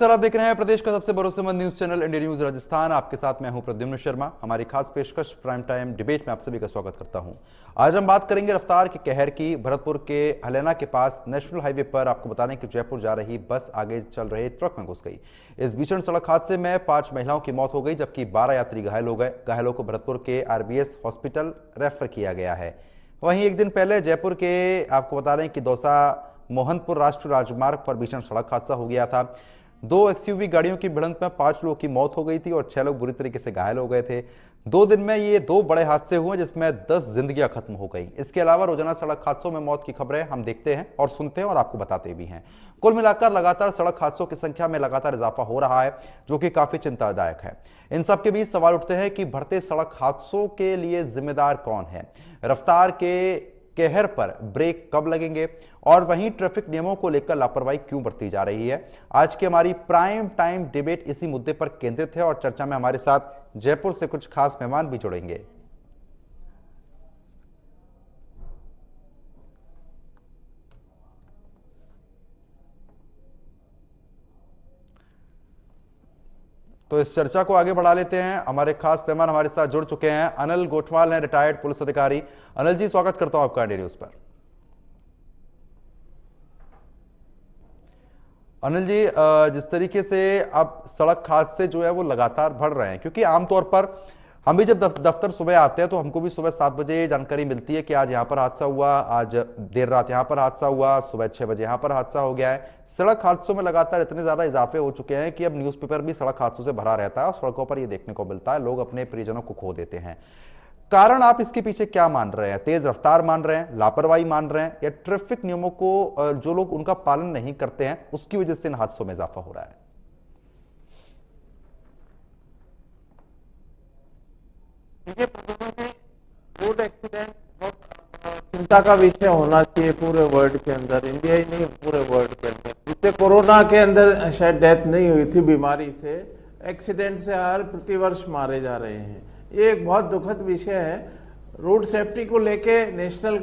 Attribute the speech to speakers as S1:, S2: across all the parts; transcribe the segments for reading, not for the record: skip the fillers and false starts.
S1: नमस्कार, आप देख रहे हैं प्रदेश का सबसे भरोसेमंद news channel India news Rajasthan. आपके साथ मैं हूं प्रद्युम्न शर्मा। हमारी खास पेशकश प्राइम टाइम डिबेट में आप सभी का स्वागत करता हूं। आज हम बात करेंगे रफ्तार के कहर की। भरतपुर के हलैना के पास नेशनल हाईवे पर आपको बता दें कि जयपुर जा रही बस आगे चल रहे ट्रक में घुस गई। इस भीषण सड़क हादसे में 5 महिलाओं की मौत हो गई, जबकि 12 यात्री घायल हो गए। घायलों को भरतपुर के RBS हॉस्पिटल रेफर किया गया है। वहीं एक दिन पहले जयपुर के आपको बता दें कि दौसा मोहनपुर राष्ट्रीय राजमार्ग पर भीषण सड़क हादसा हो गया था। 2 XUV गाड़ियों की भिड़ंत में 5 लोगों की मौत हो गई थी और 6 लोग बुरी तरीके से घायल हो गए थे। 2 दिन में ये 2 बड़े हादसे हुए जिसमें 10 जिंदगियां खत्म हो गई। इसके अलावा रोजाना सड़क हादसों में मौत की खबरें हम देखते हैं और सुनते हैं और आपको बताते भी हैं। कुल मिलाकर लगातार सड़क हादसों की संख्या में लगातार इजाफा हो रहा है, जो कि काफी चिंतादायक है। इन सब के बीच सवाल उठते हैं कि बढ़ते सड़क हादसों के लिए जिम्मेदार कौन है? रफ्तार के कहर पर ब्रेक कब लगेंगे और वहीं ट्रैफिक नियमों को लेकर लापरवाही क्यों बरती जा रही है? आज की हमारी प्राइम टाइम डिबेट इसी मुद्दे पर केंद्रित है और चर्चा में हमारे साथ जयपुर से कुछ खास मेहमान भी जुड़ेंगे। तो इस चर्चा को आगे बढ़ा लेते हैं। हमारे खास मेहमान हमारे साथ जुड़ चुके हैं। अनिल गोठवाल हैं, रिटायर्ड पुलिस अधिकारी। अनिल जी, स्वागत करता हूं आपका इंडिया न्यूज पर। अनिल जी, जिस तरीके से अब सड़क हादसे जो है वो लगातार बढ़ रहे हैं, क्योंकि आमतौर पर हम भी जब दफ्तर सुबह आते हैं तो हमको भी सुबह 7 बजे जानकारी मिलती है कि आज यहाँ पर हादसा हुआ, आज देर रात यहाँ पर हादसा हुआ, सुबह 6 बजे यहाँ पर हादसा हो गया है। सड़क हादसों में लगातार इतने ज्यादा इजाफे हो चुके हैं कि अब न्यूज़पेपर भी सड़क हादसों से भरा रहता है और सड़कों पर ये देखने को मिलता है, लोग अपने परिजनों को खो देते हैं। कारण आप इसके पीछे क्या मान रहे हैं? तेज रफ्तार मान रहे हैं, लापरवाही मान रहे हैं, या ट्रैफिक नियमों को जो लोग उनका पालन नहीं करते हैं उसकी वजह से इन हादसों में इजाफा हो रहा है?
S2: रोड एक्सीडेंट बहुत चिंता का विषय होना चाहिए पूरे वर्ल्ड के अंदर, इंडिया ही नहीं पूरे वर्ल्ड के अंदर। जिससे कोरोना के अंदर शायद डेथ नहीं हुई थी बीमारी से, एक्सीडेंट से हर प्रतिवर्ष मारे जा रहे हैं। ये एक बहुत दुखद विषय है। रोड सेफ्टी को लेके नेशनल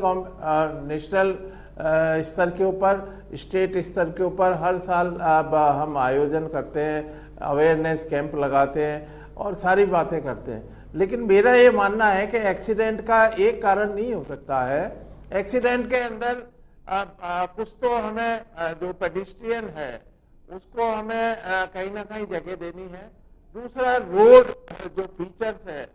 S2: स्तर के ऊपर, स्टेट स्तर के ऊपर हर साल हम आयोजन करते हैं, अवेयरनेस कैंप लगाते हैं और सारी बातें करते हैं। लेकिन मेरा ये मानना है कि एक्सीडेंट का एक कारण नहीं हो सकता है। एक्सीडेंट के अंदर कुछ तो हमें जो पेडिस्ट्रियन है उसको हमें कहीं ना कहीं जगह देनी है। दूसरा, रोड जो फीचर्स है,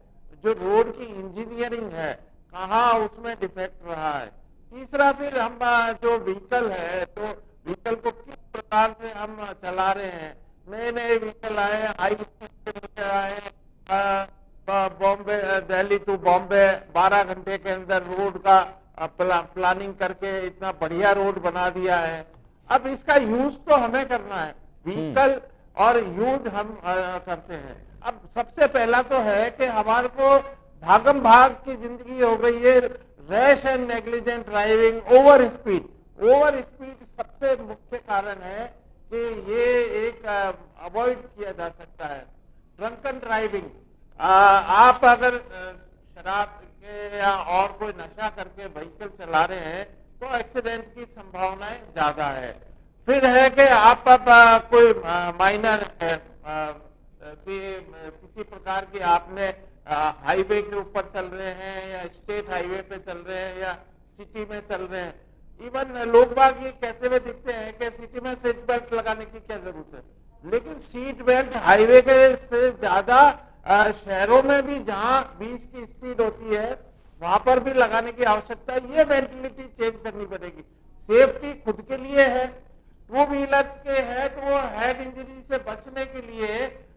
S2: जो रोड की इंजीनियरिंग है, कहाँ उसमें डिफेक्ट रहा है। तीसरा, फिर हम जो व्हीकल है तो व्हीकल को किस प्रकार से हम चला रहे हैं। नए नए व्हीकल आए, हाई स्पीड आए, बॉम्बे, दिल्ली टू बॉम्बे 12 घंटे के अंदर रोड का प्लानिंग करके इतना बढ़िया रोड बना दिया है। अब इसका यूज तो हमें करना है, व्हीकल और यूज हम करते हैं। अब सबसे पहला तो है कि हमारे को भागम भाग की जिंदगी हो गई है, rash and negligent driving, over speed सबसे मुख्य कारण है कि ये एक अवॉइड किया जा सकता है। ड्रंकन ड्राइविंग, आप अगर शराब के या और कोई नशा करके व्हीकल चला रहे हैं तो एक्सीडेंट की संभावनाएं ज्यादा है। फिर है कि आप कोई माइनर किसी प्रकार की आपने हाईवे के ऊपर चल रहे हैं या स्टेट हाईवे पे चल रहे हैं या सिटी में चल रहे हैं। इवन लोग बाग ये कहते हुए दिखते हैं कि सिटी में सीट बेल्ट लगाने की क्या जरूरत है, लेकिन सीट बेल्ट हाईवे के से ज्यादा शहरों में भी जहां 20 की स्पीड होती है वहां पर भी लगाने की आवश्यकता है। ये मेंटलिटी चेंज करनी पड़ेगी। सेफ्टी खुद के लिए है, 2 व्हीलर्स के है तो वो हेड इंजरी से बचने के लिए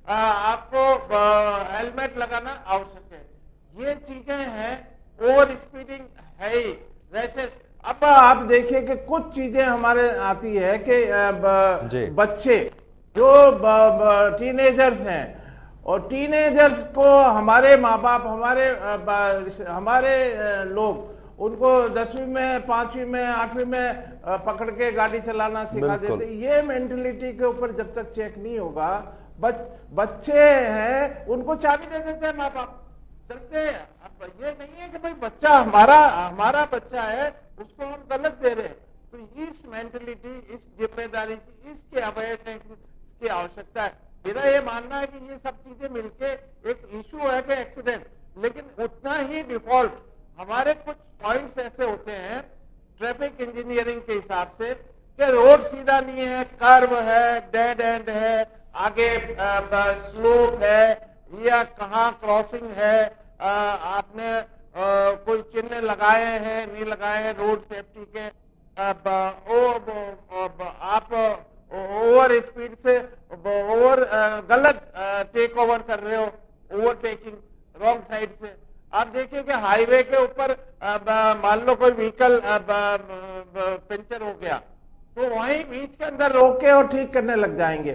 S2: आपको हेलमेट लगाना आवश्यक है। ये चीजें हैं, ओवर स्पीडिंग है ही, वैसे। अब आप देखिए कि कुछ चीजें हमारे आती है कि बच्चे जो टीनेजर्स हैं और टीनेजर्स को हमारे माँ बाप, हमारे लोग उनको 10वीं में, 5वीं में, 8वीं में पकड़ के गाड़ी चलाना सिखा देते। ये मेंटलिटी के ऊपर जब तक चेक नहीं होगा, बच्चे हैं उनको चाबी दे देते हैं माँ बाप, चलते हैं। अब ये नहीं है कि भाई बच्चा हमारा बच्चा है उसको हम गलत दे रहे हैं। तो इस मेंटलिटी, इस जिम्मेदारी की, इसके अवेयरनेस उसकी आवश्यकता है। मेरा ये मानना है कि ये सब चीजें मिलके एक इशू है कि एक्सीडेंट, लेकिन उतना ही डिफॉल्ट हमारे कुछ पॉइंट्स ऐसे होते हैं ट्रैफिक इंजीनियरिंग के हिसाब से कि रोड सीधा नहीं है, कर्व है, डेड एंड है, आगे स्लोप है, या कहाँ क्रॉसिंग है, आपने कोई चिन्ह लगाए हैं नहीं लगाए हैं रोड सेफ्टी के, आप ओवर स्पीड से गलत टेक ओवर कर रहे हो, ओवरटेकिंग रॉन्ग साइड से। आप देखिए कि हाईवे के ऊपर मान लो कोई व्हीकल पंचर हो गया तो वहीं बीच के अंदर रोक के और ठीक करने लग जाएंगे।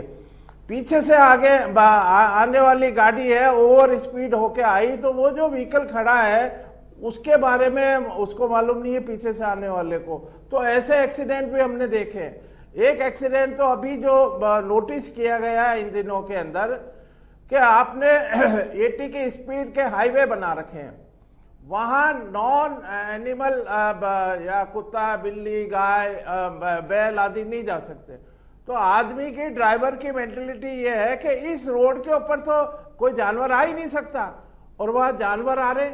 S2: पीछे से आगे आने वाली गाड़ी है, ओवर स्पीड होके आई तो वो जो व्हीकल खड़ा है उसके बारे में उसको मालूम नहीं है पीछे से आने वाले को। तो ऐसे एक्सीडेंट भी हमने देखे। एक एक्सीडेंट तो अभी जो नोटिस किया गया है इन दिनों के अंदर कि आपने 80 की स्पीड के हाईवे बना रखे हैं, वहां नॉन एनिमल या कुत्ता, बिल्ली, गाय, बैल आदि नहीं जा सकते। तो आदमी की, ड्राइवर की मेंटेलिटी ये है कि इस रोड के ऊपर तो कोई जानवर आ ही नहीं सकता, और वहां जानवर आ रहे,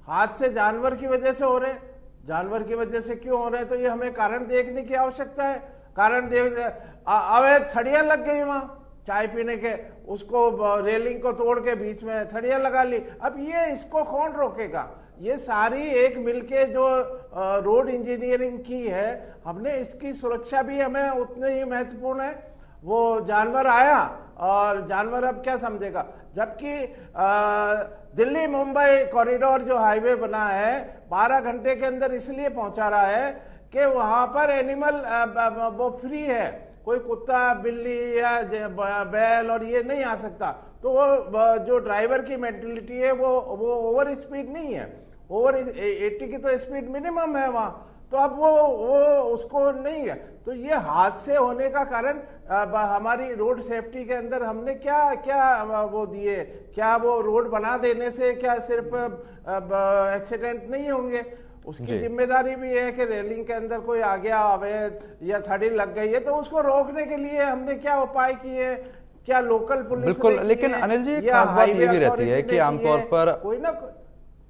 S2: हादसे जानवर की वजह से हो रहे। जानवर की वजह से क्यों हो रहे हैं तो ये हमें कारण देखने की आवश्यकता है। कारण देख, अवैध थड़ियां लग गई वहां चाय पीने के, उसको रेलिंग को तोड़ के बीच में थड़ियां लगा ली। अब ये इसको कौन रोकेगा? ये सारी एक मिलके जो रोड इंजीनियरिंग की है हमने, इसकी सुरक्षा भी हमें उतने ही महत्वपूर्ण है। वो जानवर आया और जानवर अब क्या समझेगा, जबकि दिल्ली मुंबई कॉरिडोर जो हाईवे बना है 12 घंटे के अंदर इसलिए पहुंचा रहा है कि वहां पर एनिमल वो फ्री है, कोई कुत्ता, बिल्ली या बैल और ये नहीं आ सकता। तो वो जो ड्राइवर की मेंटेलिटी है वो ओवर स्पीड नहीं है, ओवर 80 की तो स्पीड मिनिमम है वहां, तो अब वो उसको नहीं है। तो ये हादसे होने का कारण हमारी रोड सेफ्टी के अंदर हमने क्या क्या वो दिए, क्या वो रोड बना देने से क्या सिर्फ एक्सीडेंट नहीं होंगे? उसकी जिम्मेदारी भी है कि रेलिंग के अंदर कोई आ गया अवैध या थड़ी लग गई है तो उसको रोकने के लिए हमने क्या उपाय किए, क्या लोकल पुलिस
S1: बिल्कुल। लेकिन अनिल जी, एक खास बात ये भी रहती है कि आमतौर पर
S2: कोई ना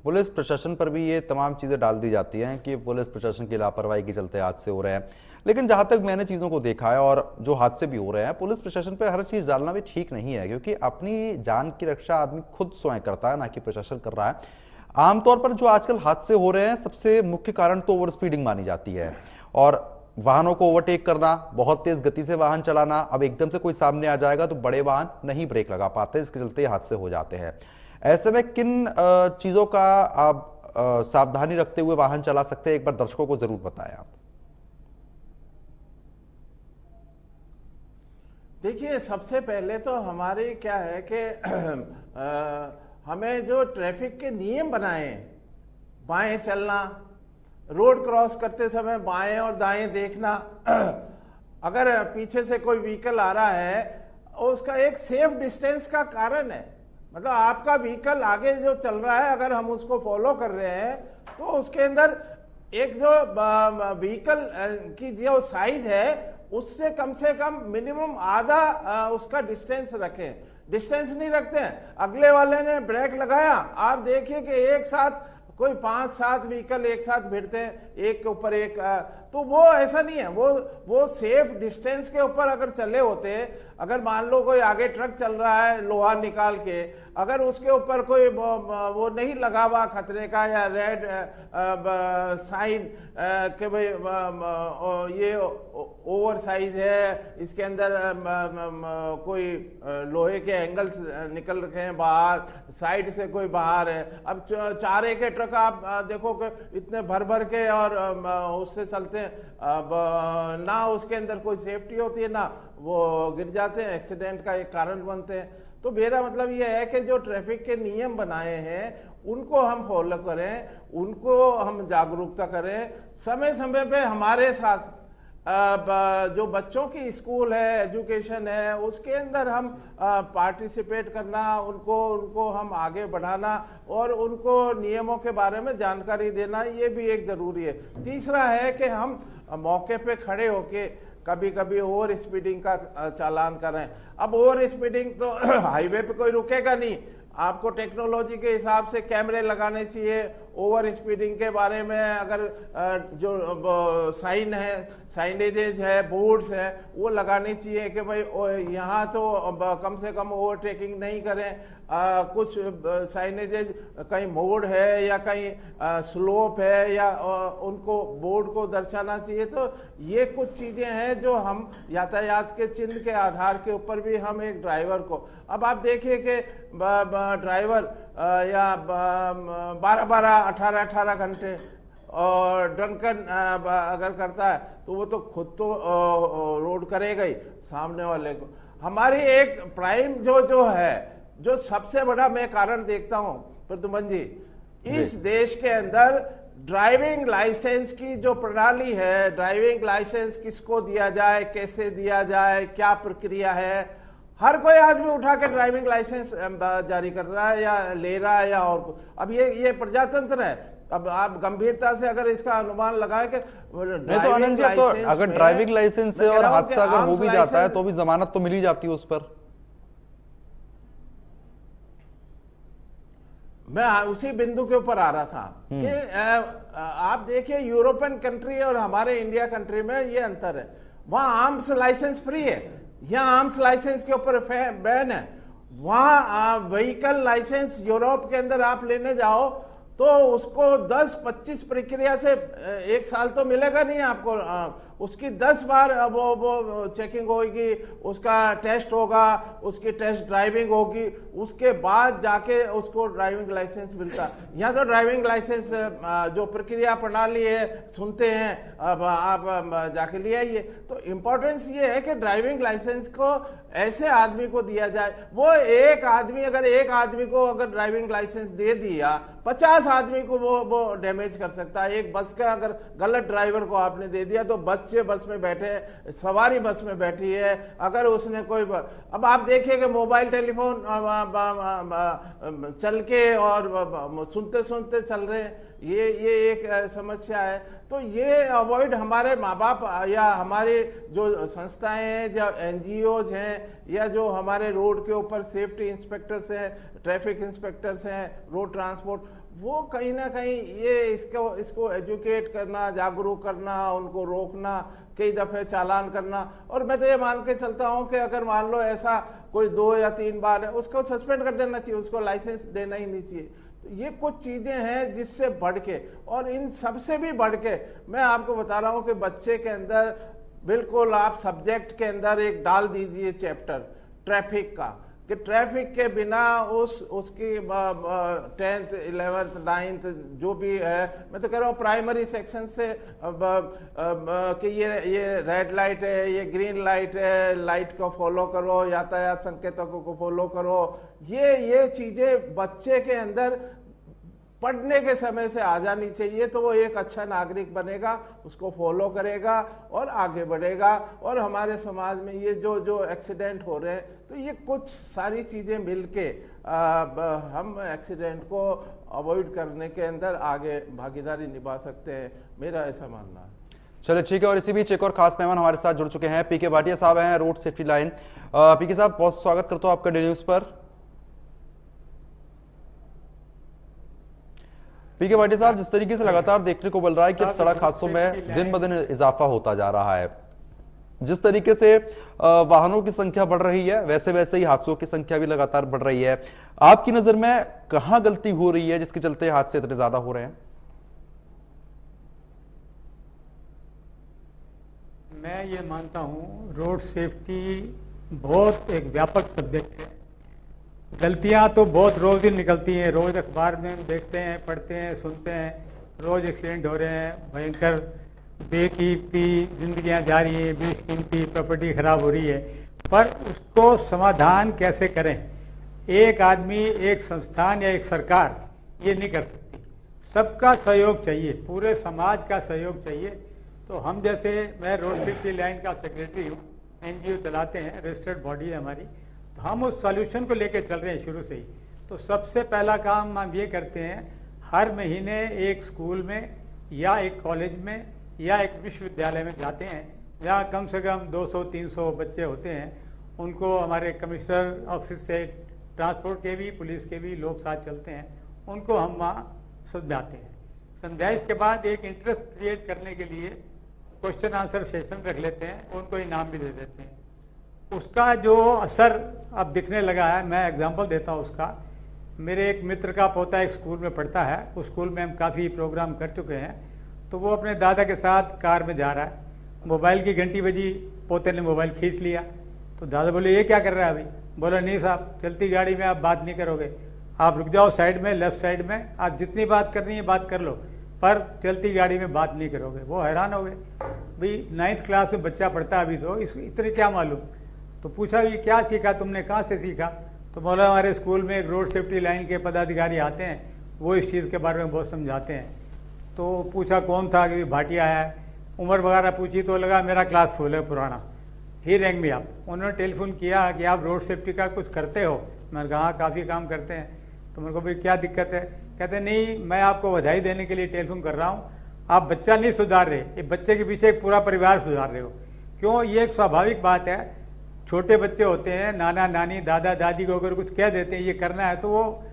S1: पुलिस प्रशासन पर भी ये तमाम चीजें डाल दी जाती हैं कि पुलिस प्रशासन की लापरवाही के चलते हादसे हो रहे हैं। लेकिन जहां तक मैंने चीजों को देखा है और जो हादसे भी हो रहे हैं, पुलिस प्रशासन पर हर चीज डालना भी ठीक नहीं है, क्योंकि अपनी जान की रक्षा आदमी खुद स्वयं करता है, ना कि प्रशासन कर रहा है। आमतौर पर जो आजकल हादसे हो रहे हैं सबसे मुख्य कारण तो ओवर स्पीडिंग मानी जाती है, और वाहनों को ओवरटेक करना, बहुत तेज गति से वाहन चलाना। अब एकदम से कोई सामने आ जाएगा तो बड़े वाहन नहीं ब्रेक लगा पाते, इसके चलते हादसे हो जाते हैं। ऐसे में किन चीजों का आप सावधानी रखते हुए वाहन चला सकते हैं, एक बार दर्शकों को जरूर बताएं आप।
S2: देखिए, सबसे पहले तो हमारे क्या है कि हमें जो ट्रैफिक के नियम बनाए, बाएं चलना, रोड क्रॉस करते समय बाएं और दाएं देखना, अगर पीछे से कोई व्हीकल आ रहा है और उसका एक सेफ डिस्टेंस का कारण है, मतलब आपका व्हीकल आगे जो चल रहा है अगर हम उसको फॉलो कर रहे हैं तो उसके अंदर एक जो व्हीकल की जो साइज है उससे कम से कम मिनिमम आधा उसका डिस्टेंस रखें। डिस्टेंस नहीं रखते हैं, अगले वाले ने ब्रेक लगाया, आप देखिए कि एक साथ कोई 5-7 व्हीकल एक साथ भिड़ते हैं, एक के ऊपर एक, तो वो ऐसा नहीं है। वो सेफ डिस्टेंस के ऊपर अगर चले होते, अगर मान लो कोई आगे ट्रक चल रहा है लोहा निकाल के, अगर उसके ऊपर कोई वो नहीं लगा हुआ खतरे का या रेड साइन कि भाई ये ओवर साइज है, इसके अंदर कोई लोहे के एंगल्स निकल रखे हैं बाहर, साइड से कोई बाहर है। अब चारे के ट्रक आप देखो कि इतने भर भर के और उससे चलते हैं, अब ना उसके अंदर कोई सेफ्टी होती है, ना वो गिर जाते हैं, एक्सीडेंट का एक कारण बनते हैं। तो मेरा मतलब ये है कि जो ट्रैफिक के नियम बनाए हैं उनको हम फॉलो करें, उनको हम जागरूकता करें, समय समय पे हमारे साथ जो बच्चों की स्कूल है, एजुकेशन है, उसके अंदर हम पार्टिसिपेट करना, उनको हम आगे बढ़ाना और उनको नियमों के बारे में जानकारी देना, ये भी एक जरूरी है। तीसरा है कि हम मौके पे खड़े होके कभी कभी ओवर स्पीडिंग का चालान कर रहे हैं। अब ओवर स्पीडिंग तो हाईवे पे कोई रुकेगा नहीं, आपको टेक्नोलॉजी के हिसाब से कैमरे लगाने चाहिए। ओवर स्पीडिंग के बारे में अगर जो साइन है, साइनेजेज है, बोर्ड्स है, वो लगाने चाहिए कि भाई यहाँ तो कम से कम ओवरटेकिंग नहीं करें। कुछ साइनेजेज कहीं मोड़ है या कहीं स्लोप है या उनको बोर्ड को दर्शाना चाहिए। तो ये कुछ चीजें हैं जो हम यातायात के चिन्ह के आधार के ऊपर भी हम एक ड्राइवर को, अब आप देखिए कि ड्राइवर या 12-12, 18-18 घंटे और ड्रंकन अगर करता है तो वो तो खुद तो रोड करेगा ही, सामने वाले को। हमारी एक प्राइम जो है, जो सबसे बड़ा मैं कारण देखता हूं प्रद्युमन जी, इस देश के अंदर ड्राइविंग लाइसेंस की जो प्रणाली है, ड्राइविंग लाइसेंस किसको दिया जाए, कैसे दिया जाए, क्या प्रक्रिया है, हर कोई आदमी उठा के ड्राइविंग लाइसेंस जारी कर रहा है या ले रहा है या और। अब ये प्रजातंत्र है। अब आप गंभीरता से अगर इसका अनुमान लगाए कि
S1: नहीं तो आनंद जी, तो अगर ड्राइविंग लाइसेंस से और हादसा अगर हो भी जाता है तो भी जमानत तो मिल ही जाती है उस पर।
S2: मैं उसी बिंदु के ऊपर आ रहा था कि आप देखिए यूरोपियन कंट्री और हमारे इंडिया कंट्री में ये अंतर है। वहां आर्म्स लाइसेंस फ्री है, यहाँ आर्म्स लाइसेंस के ऊपर बैन है। वहां व्हीकल लाइसेंस यूरोप के अंदर आप लेने जाओ तो उसको 10-25 प्रक्रिया से 1 साल तो मिलेगा नहीं आपको। उसकी 10 बार वो चेकिंग होगी, उसका टेस्ट होगा, उसकी टेस्ट ड्राइविंग होगी, उसके बाद जाके उसको ड्राइविंग लाइसेंस मिलता है। यहाँ तो ड्राइविंग लाइसेंस जो प्रक्रिया प्रणाली है, सुनते हैं, अब आप जाके ले आइए। तो इम्पोर्टेंस ये है कि ड्राइविंग लाइसेंस को ऐसे आदमी को दिया जाए। वो एक आदमी अगर ड्राइविंग लाइसेंस दे दिया, 50 आदमी को वो डैमेज कर सकता है। एक बस का अगर गलत ड्राइवर को आपने दे दिया तो बच्चे बस में बैठे, सवारी बस में बैठी है, अगर उसने कोई अब आप देखिए कि मोबाइल टेलीफोन चल के और सुनते सुनते चल रहे हैं, ये एक समस्या है। तो ये अवॉइड हमारे माँ बाप या हमारे जो संस्थाएं हैं, जो NGOs हैं, या जो हमारे रोड के ऊपर सेफ्टी इंस्पेक्टर्स हैं, ट्रैफिक इंस्पेक्टर्स हैं, रोड ट्रांसपोर्ट, वो कहीं ना कहीं ये इसको एजुकेट करना, जागरूक करना, उनको रोकना, कई दफे चालान करना। और मैं तो ये मान के चलता हूं कि अगर मान लो ऐसा कोई 2 या 3 बार है, उसको सस्पेंड कर देना चाहिए, उसको लाइसेंस देना ही नहीं चाहिए। ये कुछ चीजें हैं जिससे बढ़ के, और इन सबसे भी बढ़ के मैं आपको बता रहा हूं कि बच्चे के अंदर बिल्कुल आप सब्जेक्ट के अंदर एक डाल दीजिए चैप्टर ट्रैफिक का, कि ट्रैफिक के बिना उसकी 10th 11th 9th जो भी है, मैं तो कह रहा हूँ प्राइमरी सेक्शन से कि ये रेड लाइट है, ये ग्रीन लाइट है, लाइट को फॉलो करो, यातायात संकेतों को फॉलो करो। ये चीजें बच्चे के अंदर पढ़ने के समय से आ जानी चाहिए, तो वो एक अच्छा नागरिक बनेगा, उसको फॉलो करेगा और आगे बढ़ेगा। और हमारे समाज में ये जो एक्सीडेंट हो रहे हैं, तो ये कुछ सारी चीजें मिलके हम एक्सीडेंट को अवॉइड करने के अंदर आगे भागीदारी निभा सकते हैं, मेरा ऐसा मानना है।
S1: चलिए ठीक है। और इसी बीच एक और खास मेहमान हमारे साथ जुड़ चुके हैं, पीके भाटिया साहब हैं, रोड सेफ्टी लाइन। पीके साहब, बहुत स्वागत करता हूं आपका डेली न्यूज पर। पीके भाटिया साहब, जिस तरीके से लगातार देखने को मिल रहा है कि अब सड़क हादसों में दिन ब दिन इजाफा होता जा रहा है, जिस तरीके से वाहनों की संख्या बढ़ रही है, वैसे वैसे ही हादसों की संख्या भी लगातार बढ़ रही है। आपकी नजर में कहां गलती हो रही है जिसके चलते हादसे इतने ज्यादा हो रहे हैं?
S3: मैं ये मानता हूं रोड सेफ्टी बहुत एक व्यापक सब्जेक्ट है। गलतियां तो बहुत रोज ही निकलती हैं, रोज अखबार में हम देखते हैं, पढ़ते हैं, सुनते हैं, रोज एक्सीडेंट हो रहे हैं, भयंकर बेकीमती जिंदगियां जा रही हैं, बेशकीमती प्रॉपर्टी खराब हो रही है। पर उसको समाधान कैसे करें? एक आदमी, एक संस्थान या एक सरकार ये नहीं कर सकती, सबका सहयोग चाहिए, पूरे समाज का सहयोग चाहिए। तो हम जैसे, मैं रोड सेफ्टी लाइन का सेक्रेटरी हूँ, NGO चलाते हैं, रजिस्टर्ड बॉडी है हमारी, तो हम उस सॉल्यूशन को लेकर चल रहे हैं शुरू से ही। तो सबसे पहला काम हम ये करते हैं, हर महीने एक स्कूल में या एक कॉलेज में या एक विश्वविद्यालय में जाते हैं, जहाँ कम से कम 200-300 बच्चे होते हैं, उनको हमारे कमिश्नर ऑफिस से ट्रांसपोर्ट के भी, पुलिस के भी लोग साथ चलते हैं, उनको हम वहाँ समझाते हैं। समझाइश के बाद एक इंटरेस्ट क्रिएट करने के लिए क्वेश्चन आंसर सेशन रख लेते हैं, उनको इनाम भी दे देते हैं। उसका जो असर अब दिखने लगा है, मैं एग्जांपल देता हूँ उसका। मेरे एक मित्र का पोता एक स्कूल में पढ़ता है, उस स्कूल में हम काफ़ी प्रोग्राम कर चुके हैं। तो वो अपने दादा के साथ कार में जा रहा है, मोबाइल की घंटी बजी, पोते ने मोबाइल खींच लिया। तो दादा बोले ये क्या कर रहा है अभी? बोला नहीं साहब, चलती गाड़ी में आप बात नहीं करोगे, आप रुक जाओ साइड में, लेफ्ट साइड में, आप जितनी बात करनी है बात कर लो, पर चलती गाड़ी में बात नहीं करोगे। वो हैरान हो गए, भाई 9th क्लास में बच्चा पढ़ता है अभी, तो इस इतने क्या मालूम। तो पूछा ये क्या सीखा तुमने, कहाँ से सीखा? तो बोला हमारे स्कूल में एक रोड सेफ्टी लाइन के पदाधिकारी आते हैं, वो इस चीज़ के बारे में बहुत समझाते हैं। तो पूछा कौन था, कि भाटिया है। उम्र वगैरह पूछी तो लगा मेरा क्लास फुल है पुराना। ही रैंग मी अप, उन्होंने टेलीफोन किया कि आप रोड सेफ्टी का कुछ करते हो? मैंने कहा हाँ काफ़ी काम करते हैं। तो मेरे को भाई क्या दिक्कत है? कहते नहीं, मैं आपको बधाई देने के लिए टेलीफोन कर रहा हूँ, आप बच्चा नहीं सुधार रहे, ये बच्चे के पीछे एक पूरा परिवार सुधार रहे हो। क्यों? ये एक स्वाभाविक बात है, छोटे बच्चे होते हैं, नाना नानी दादा दादी को अगर कुछ कह देते हैं ये करना है, तो वो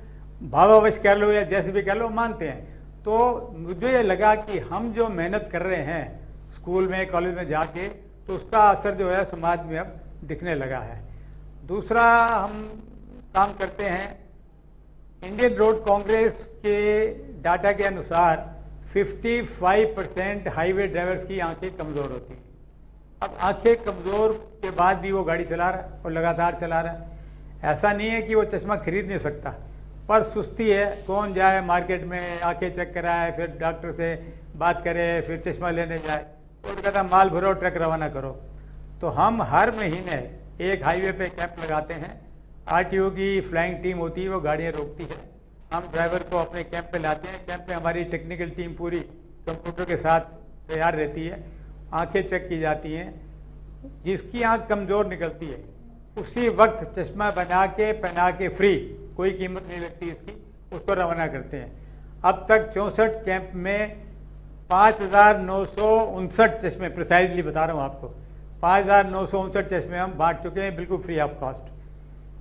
S3: भावावश कर लो या जैसे भी कर लो मानते हैं। तो मुझे ये लगा कि हम जो मेहनत कर रहे हैं स्कूल में कॉलेज में जाके, तो उसका असर जो है समाज में अब दिखने लगा है। दूसरा हम काम करते हैं, इंडियन रोड कांग्रेस के डाटा के अनुसार 55% हाईवे ड्राइवर्स की आंखें कमज़ोर होती हैं। अब आंखें कमज़ोर के बाद भी वो गाड़ी चला रहा है और लगातार चला रहा है। ऐसा नहीं है कि वो चश्मा खरीद नहीं सकता, पर सुस्ती है। कौन जाए मार्केट में, आंखें चेक कराए, फिर डॉक्टर से बात करे, फिर चश्मा लेने जाए, और कहता माल भरो ट्रक रवाना करो। तो हम हर महीने एक हाईवे पे कैंप लगाते हैं, आरटीओ की फ्लाइंग टीम होती है, वो गाड़ियाँ रोकती है, हम ड्राइवर को अपने कैंप पे लाते हैं। कैंप पे हमारी टेक्निकल टीम पूरी कंप्यूटर के साथ तैयार रहती है, आंखें चेक की जाती हैं। जिसकी आंख कमज़ोर निकलती है उसी वक्त चश्मा बना के पहना के फ्री, कोई कीमत नहीं लगती इसकी, उसको रवाना करते हैं। अब तक 64 कैंप में 5,959 चश्मे, प्रिसाइजली बता रहा हूँ आपको, 5,959 चश्मे हम बांट चुके हैं बिल्कुल फ्री ऑफ कॉस्ट।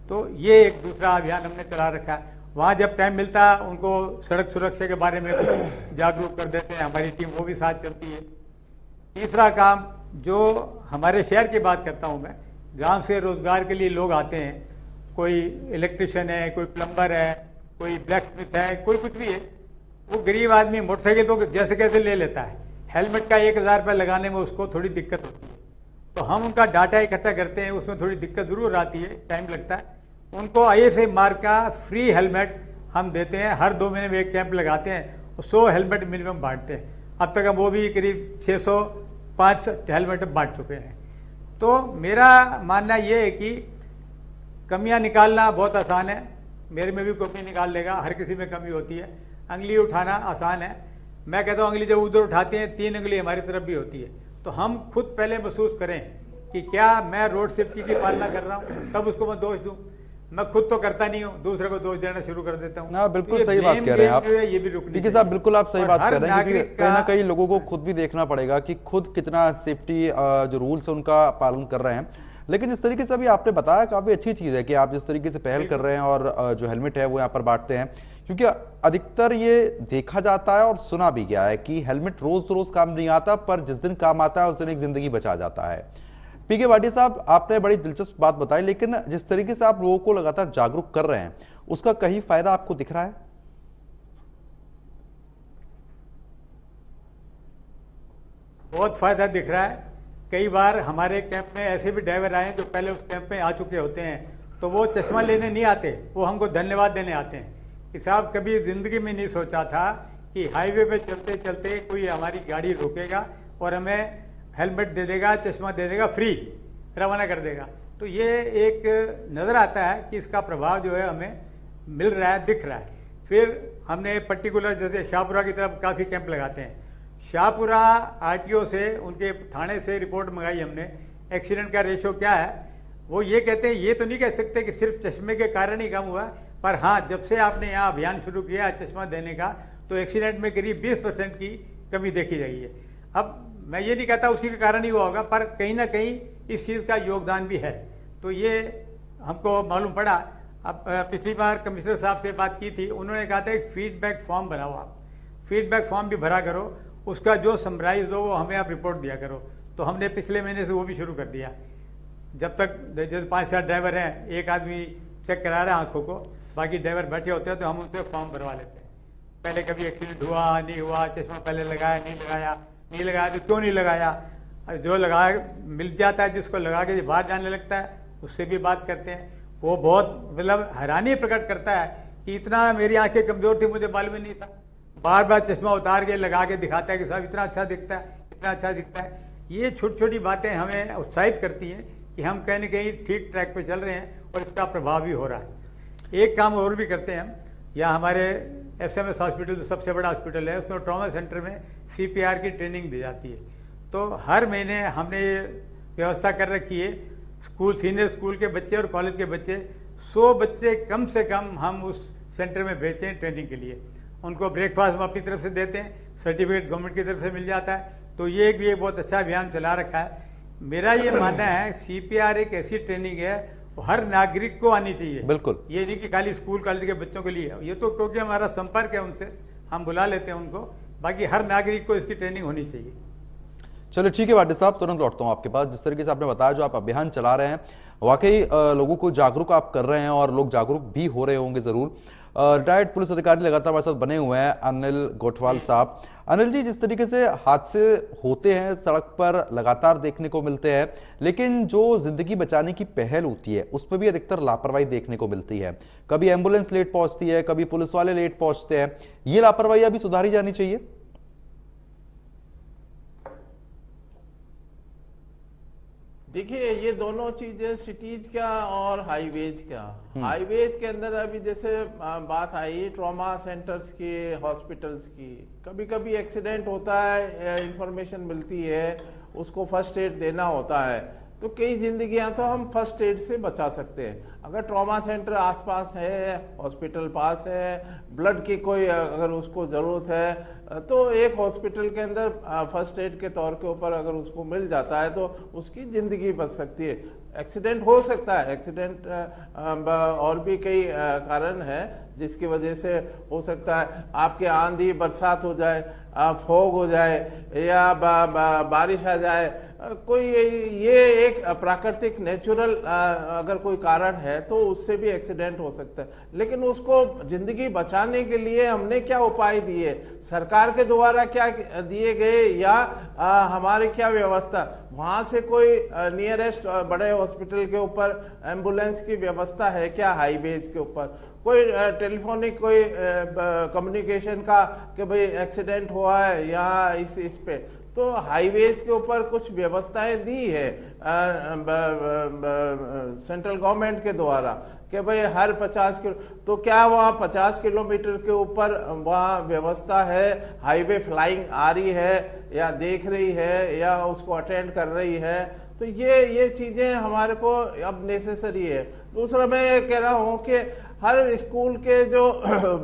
S3: तो ये एक दूसरा अभियान हमने चला रखा है। वहाँ जब टाइम मिलता है उनको सड़क सुरक्षा के बारे में जागरूक कर देते हैं, हमारी टीम वो भी साथ चलती है। तीसरा काम जो हमारे शहर की बात करता हूँ मैं, गांव से रोजगार के लिए लोग आते हैं, कोई इलेक्ट्रिशियन है, कोई प्लम्बर है, कोई ब्लैक स्मिथ है, कोई कुछ भी है। वो गरीब आदमी मोटरसाइकिल तो जैसे कैसे ले लेता है, हेलमेट का 1,000 रुपये लगाने में उसको थोड़ी दिक्कत होती है। तो हम उनका डाटा इकट्ठा करते हैं, उसमें थोड़ी दिक्कत ज़रूर आती है, टाइम लगता है। उनको IFA मार्क का फ्री हेलमेट हम देते हैं, हर 2 महीने में एक कैंप लगाते हैं, 100 हेलमेट मिनिमम बांटते हैं। अब तक हम वो भी करीब 605 हेलमेट बांट चुके हैं। तो मेरा मानना ये है कि कमियां निकालना बहुत आसान है, मेरे में भी कमी निकाल लेगा, हर किसी में कमी होती है। अंगली उठाना आसान है, मैं कहता हूँ अंगली जब उधर उठाते हैं 3 अंगली हमारी तरफ भी होती है। तो हम खुद पहले महसूस करें कि क्या मैं रोड सेफ्टी की पालना कर रहा हूँ, तब उसको मैं दोष दूँ। मैं खुद तो करता नहीं हूँ, दूसरे को दोष देना शुरू कर देता हूँ।
S1: हाँ, बिल्कुल सही बात कह रहे हैं आप।
S3: ये भी रुकनी
S1: ठीक है साहब, बिल्कुल आप सही बात कर रहे हैं, क्योंकि कहीं ना कहीं लोगों को खुद भी देखना पड़ेगा कि खुद कितना सेफ्टी जो रूल्स है उनका पालन कर रहे हैं। लेकिन जिस तरीके से अभी आपने बताया, काफी अच्छी चीज है कि आप जिस तरीके से पहल कर रहे हैं और जो हेलमेट है वो यहाँ पर बांटते हैं, क्योंकि अधिकतर ये देखा जाता है और सुना भी गया है कि हेलमेट रोज रोज काम नहीं आता, पर जिस दिन काम आता है उस दिन एक जिंदगी बचा जाता है। पीके भाटिया साहब, आपने बड़ी दिलचस्प बात बताई, लेकिन जिस तरीके से आप लोगों को लगातार जागरूक कर रहे हैं, उसका कहीं फायदा आपको दिख रहा है?
S3: बहुत फायदा दिख रहा है। कई बार हमारे कैंप में ऐसे भी ड्राइवर आए जो पहले उस कैंप में आ चुके होते हैं, तो वो चश्मा लेने नहीं आते, वो हमको धन्यवाद देने आते हैं कि साहब कभी जिंदगी में नहीं सोचा था कि हाईवे पे चलते चलते कोई हमारी गाड़ी रोकेगा और हमें हेलमेट दे देगा, चश्मा दे देगा, फ्री रवाना कर देगा। तो ये एक नज़र आता है कि इसका प्रभाव जो है हमें मिल रहा है, दिख रहा है। फिर हमने पर्टिकुलर जैसे शाहपुरा की तरफ काफ़ी कैंप लगाते हैं। शाहपुरा आरटीओ से, उनके थाने से रिपोर्ट मंगाई हमने, एक्सीडेंट का रेशो क्या है। वो ये कहते हैं, ये तो नहीं कह सकते कि सिर्फ चश्मे के कारण ही कम हुआ, पर हाँ जब से आपने यहाँ अभियान शुरू किया चश्मा देने का, तो एक्सीडेंट में करीब 20% की कमी देखी गई है। अब मैं ये नहीं कहता उसी के कारण ही हुआ होगा, पर कहीं ना कहीं इस चीज़ का योगदान भी है। तो ये हमको मालूम पड़ा। अब पिछली बार कमिश्नर साहब से बात की थी, उन्होंने कहा था एक फीडबैक फॉर्म बनाओ, आप फीडबैक फॉर्म भी भरा करो, उसका जो समराइज हो वो हमें आप रिपोर्ट दिया करो। तो हमने पिछले महीने से वो भी शुरू कर दिया। जब तक जैसे 5-7 ड्राइवर हैं, एक आदमी चेक करा रहा है आंखों को, बाकी ड्राइवर बैठे होते हैं, तो हम उनसे फॉर्म भरवा लेते हैं। पहले कभी एक्सीडेंट हुआ नहीं हुआ, चश्मा पहले लगाया नहीं लगाया तो क्यों नहीं लगाया, जो लगाया मिल जाता है जिसको लगा के बाहर जाने लगता है उससे भी बात करते हैं। वो बहुत मतलब हैरानी प्रकट करता है कि इतना मेरी आंखें कमज़ोर थी, मुझे मालूम ही नहीं था। बार बार चश्मा उतार के लगा के दिखाता है कि साहब इतना अच्छा दिखता है, इतना अच्छा दिखता है। ये छोटी छोटी बातें हमें उत्साहित करती हैं कि हम कहीं ना कहीं ठीक ट्रैक पे चल रहे हैं और इसका प्रभाव भी हो रहा है। एक काम और भी करते हैं हम, या हमारे SMS हॉस्पिटल जो सबसे बड़ा हॉस्पिटल है, उसमें ट्रॉमा सेंटर में CPR की ट्रेनिंग दी जाती है। तो हर महीने हमने ये व्यवस्था कर रखी है, स्कूल सीनियर स्कूल के बच्चे और कॉलेज के बच्चे 100 बच्चे कम से कम हम उस सेंटर में भेजते हैं ट्रेनिंग के लिए। उनको ब्रेकफास्ट हम अपनी तरफ से देते हैं, सर्टिफिकेट गवर्नमेंट की तरफ से मिल जाता है। तो ये भी एक बहुत अच्छा अभियान चला रखा है। मेरा ये मानना है CPR एक ऐसी ट्रेनिंग है वो हर नागरिक को आनी चाहिए।
S1: बिल्कुल,
S3: ये नहीं कि खाली स्कूल कॉलेज के बच्चों के लिए, ये तो क्योंकि हमारा संपर्क है उनसे, हम बुला लेते हैं उनको, बाकी हर नागरिक को इसकी ट्रेनिंग होनी चाहिए।
S1: चलिए ठीक है भाटी साहब, तुरंत लौटता हूँ आपके पास। जिस तरीके से आपने बताया जो आप अभियान चला रहे हैं, वाकई लोगों को जागरूक आप कर रहे हैं और लोग जागरूक भी हो रहे होंगे जरूर। रिटायर्ड पुलिस अधिकारी लगातार हमारे साथ बने हुए हैं, अनिल गोठवाल साहब। अनिल जी, जिस तरीके से हादसे होते हैं सड़क पर लगातार देखने को मिलते हैं, लेकिन जो जिंदगी बचाने की पहल होती है उस पर भी अधिकतर लापरवाही देखने को मिलती है। कभी एम्बुलेंस लेट पहुंचती है, कभी पुलिस वाले लेट पहुंचते हैं। ये लापरवाही अभी सुधारी जानी चाहिए।
S2: देखिए, ये दोनों चीजें सिटीज का और हाईवेज का। हाईवेज के अंदर अभी जैसे बात आई ट्रॉमा सेंटर्स की, हॉस्पिटल्स की, कभी कभी एक्सीडेंट होता है, इंफॉर्मेशन मिलती है, उसको फर्स्ट एड देना होता है, तो कई जिंदगियां तो हम फर्स्ट एड से बचा सकते हैं। अगर ट्रॉमा सेंटर आसपास है, हॉस्पिटल पास है, ब्लड की कोई अगर उसको ज़रूरत है, तो एक हॉस्पिटल के अंदर फर्स्ट एड के तौर के ऊपर अगर उसको मिल जाता है तो उसकी ज़िंदगी बच सकती है। एक्सीडेंट हो सकता है, एक्सीडेंट और भी कई कारण है जिसकी वजह से हो सकता है। आपके आंधी बरसात हो जाए, फॉग हो जाए, या बारिश आ जाए, कोई ये एक प्राकृतिक नेचुरल अगर कोई कारण है तो उससे भी एक्सीडेंट हो सकता है। लेकिन उसको जिंदगी बचाने के लिए हमने क्या उपाय दिए, सरकार के द्वारा क्या दिए गए, या हमारी क्या व्यवस्था, वहां से कोई नियरेस्ट बड़े हॉस्पिटल के ऊपर एम्बुलेंस की व्यवस्था है क्या, हाईवेज के ऊपर कोई टेलीफोनिक कोई कम्युनिकेशन का कि भाई एक्सीडेंट हुआ है या इस पे, तो हाईवेज के ऊपर कुछ व्यवस्थाएं दी है सेंट्रल गवर्नमेंट के द्वारा कि भाई हर 50 किलो, तो क्या वहाँ 50 किलोमीटर के ऊपर वहाँ व्यवस्था है, हाईवे फ्लाइंग आ रही है या देख रही है या उसको अटेंड कर रही है। तो ये चीजें हमारे को अब नेसेसरी है। दूसरा मैं ये कह रहा हूँ कि हर स्कूल के जो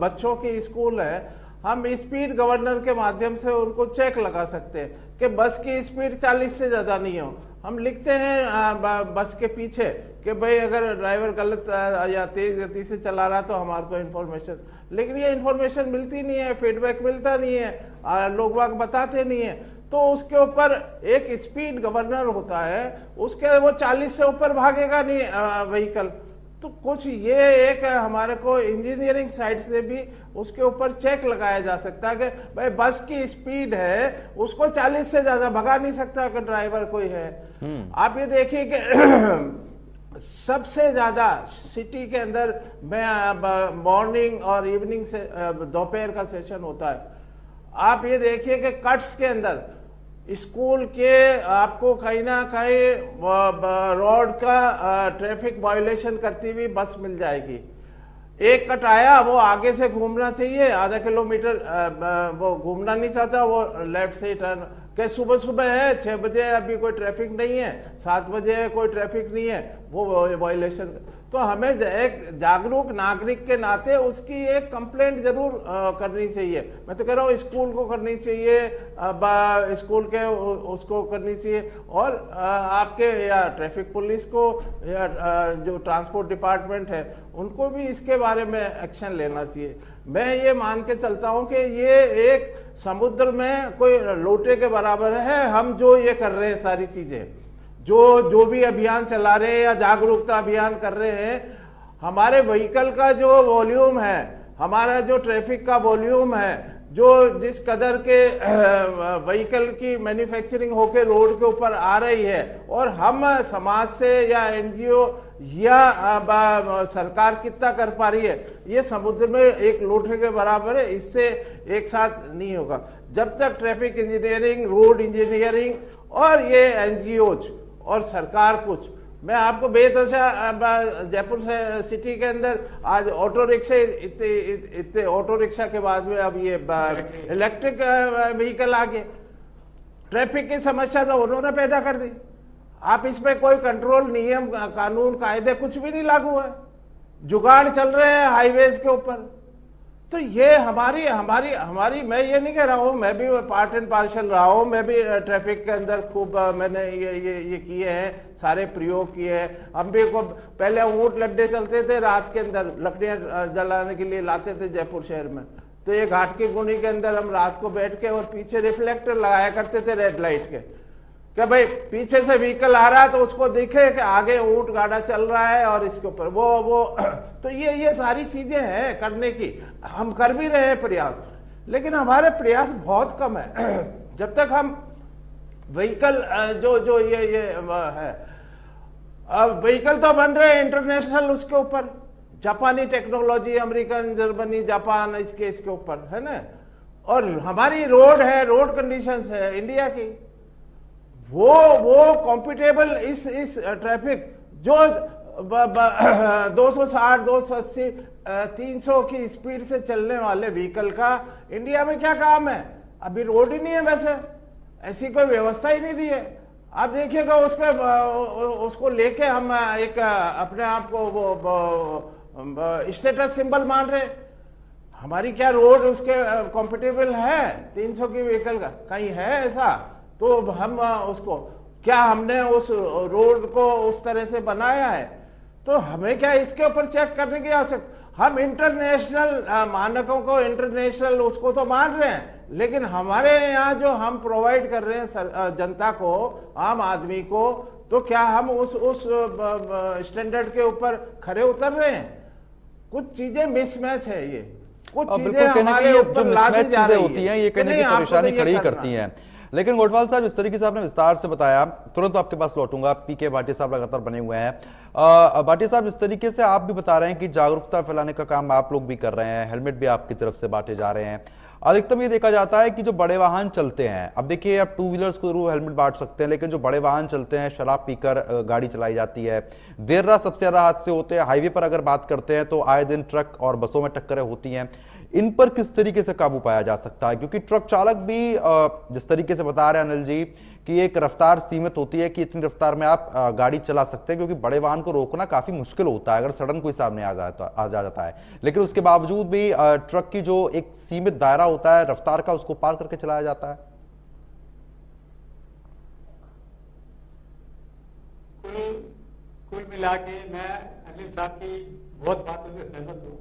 S2: बच्चों की स्कूल है, हम स्पीड गवर्नर के माध्यम से उनको चेक लगा सकते हैं कि बस की स्पीड 40 से ज़्यादा नहीं हो। हम लिखते हैं बस के पीछे कि भाई अगर ड्राइवर गलत या तेज गति से चला रहा तो हमारे को इन्फॉर्मेशन, लेकिन ये इन्फॉर्मेशन मिलती नहीं है, फीडबैक मिलता नहीं है, लोग बाग बताते नहीं है। तो उसके ऊपर एक स्पीड गवर्नर होता है, उसके वो 40 से ऊपर भागेगा नहीं व्हीकल। तो कुछ ये एक हमारे को इंजीनियरिंग साइड से भी उसके ऊपर चेक लगाया जा सकता है कि भाई बस की स्पीड है, उसको 40 से ज्यादा भगा नहीं सकता अगर ड्राइवर कोई है। आप ये देखिए कि सबसे ज्यादा सिटी के अंदर में मॉर्निंग और इवनिंग से दोपहर का सेशन होता है। आप ये देखिए कि कट्स के अंदर स्कूल के आपको कहीं ना कहीं रोड का ट्रैफिक वायोलेशन करती हुई बस मिल जाएगी। एक कट आया, वो आगे से घूमना चाहिए, आधा किलोमीटर वो घूमना नहीं चाहता, वो लेफ्ट से टर्न के, सुबह सुबह है 6 बजे, अभी कोई ट्रैफिक नहीं है, 7 बजे कोई ट्रैफिक नहीं है, वो वायोलेशन। तो हमें एक जागरूक नागरिक के नाते उसकी एक कंप्लेंट जरूर करनी चाहिए। मैं तो कह रहा हूँ स्कूल को करनी चाहिए, स्कूल के उसको करनी चाहिए, और आपके या ट्रैफिक पुलिस को या जो ट्रांसपोर्ट डिपार्टमेंट है उनको भी इसके बारे में एक्शन लेना चाहिए। मैं ये मान के चलता हूँ कि ये एक समुद्र में कोई लोटे के बराबर है। हम जो ये कर रहे हैं सारी चीजें, जो भी अभियान चला रहे हैं या जागरूकता अभियान कर रहे हैं, हमारे व्हीकल का जो वॉल्यूम है, हमारा जो ट्रैफिक का वॉल्यूम है, जो जिस कदर के व्हीकल की मैन्युफैक्चरिंग होके रोड के ऊपर आ रही है, और हम समाज से या एनजीओ या सरकार कितना कर पा रही है, ये समुद्र में एक लोटे के बराबर है। इससे एक साथ नहीं होगा। जब तक ट्रैफिक इंजीनियरिंग, रोड इंजीनियरिंग और ये एनजीओज और सरकार कुछ, मैं आपको बेतहाशा जयपुर से सिटी के अंदर आज ऑटो रिक्शा, इतने ऑटो रिक्शा के बाद में अब ये इलेक्ट्रिक व्हीकल आ गए। ट्रैफिक की समस्या तो उन्होंने पैदा कर दी। आप इसमें कोई कंट्रोल, नियम, कानून, कायदे कुछ भी नहीं लागू है, जुगाड़ चल रहे हैं हाईवेज के ऊपर। तो ये हमारी मैं ये नहीं कह रहा हूँ, मैं भी पार्ट एंड पार्सल रहा हूँ, मैं भी ट्रैफिक के अंदर खूब मैंने ये किए हैं, सारे प्रयोग किए हैं। हम भी को पहले ऊंट लड्डे चलते थे रात के अंदर, लकड़ियां जलाने के लिए लाते थे जयपुर शहर में। तो ये घाट की गुनी के अंदर हम रात को बैठ के और पीछे रिफ्लेक्टर लगाया करते थे रेड लाइट के, क्या भाई पीछे से व्हीकल आ रहा है तो उसको दिखे कि आगे ऊंट गाड़ा चल रहा है और इसके ऊपर वो तो ये सारी चीजें हैं करने की। हम कर भी रहे हैं प्रयास, लेकिन हमारे प्रयास बहुत कम है। जब तक हम व्हीकल जो ये है, अब व्हीकल तो बन रहे हैं इंटरनेशनल, उसके ऊपर जापानी टेक्नोलॉजी, अमेरिकन, जर्मनी, जापान, इसके ऊपर है ना। और हमारी रोड है, रोड कंडीशंस है इंडिया की, वो कॉम्पिटेबल इस ट्रैफिक जो 260, 280, 300 की स्पीड से चलने वाले व्हीकल का इंडिया में क्या काम है? अभी रोड ही नहीं है, वैसे ऐसी कोई व्यवस्था ही नहीं दी है। आप देखिएगा उसको लेके हम एक अपने आप को वो स्टेटस सिंबल मान रहे। हमारी क्या रोड उसके कॉम्पिटेबल है 300 की व्हीकल का? कहीं है ऐसा? तो हम उसको क्या हमने उस रोड को उस तरह से बनाया है? तो हमें क्या इसके ऊपर चेक करने की आवश्यकता? हम इंटरनेशनल मानकों को, इंटरनेशनल उसको तो मान रहे हैं, लेकिन हमारे यहाँ जो हम प्रोवाइड कर रहे हैं जनता को, आम आदमी को, तो क्या हम उस स्टैंडर्ड के ऊपर खरे उतर रहे हैं? कुछ चीजें मिसमैच है, ये कुछ चीजें हमारे ऊपर लादी जा रही होती हैं,
S1: ये कहने की परेशानी खड़ी करती हैं। लेकिन गोठवाल साहब, इस तरीके से आपने विस्तार से बताया, तुरंत आपके पास लौटूंगा। पीके भाटी साहब लगातार बने हुए हैं। भाटी साहब, इस तरीके से आप भी बता रहे हैं कि जागरूकता फैलाने का काम आप लोग भी कर रहे हैं, हेलमेट भी आपकी तरफ से बांटे जा रहे हैं। अधिकतम ये देखा जाता है कि जो बड़े वाहन चलते हैं, अब देखिए आप टू व्हीलर्स को जरूर हेलमेट बांट सकते हैं, लेकिन जो बड़े वाहन चलते हैं, शराब पीकर गाड़ी चलाई जाती है, देर रात सबसे ज्यादा हादसे होते हैं। हाईवे पर अगर बात करते हैं तो आए दिन ट्रक और बसों में टक्करें होती हैं। इन पर किस तरीके से काबू पाया जा सकता है? क्योंकि ट्रक चालक भी जिस तरीके से बता रहे हैं अनिल जी कि एक रफ्तार सीमित होती है कि इतनी रफ्तार में आप गाड़ी चला सकते हैं, क्योंकि बड़े वाहन को रोकना काफी मुश्किल होता है अगर सडन कोई सामने आ जाता है। लेकिन उसके बावजूद भी ट्रक की जो एक सीमित दायरा होता है रफ्तार का, उसको पार करके चलाया जाता है।
S3: कुल मिला के मैं अनिल साहब की बहुत बातों से सहमत हूँ।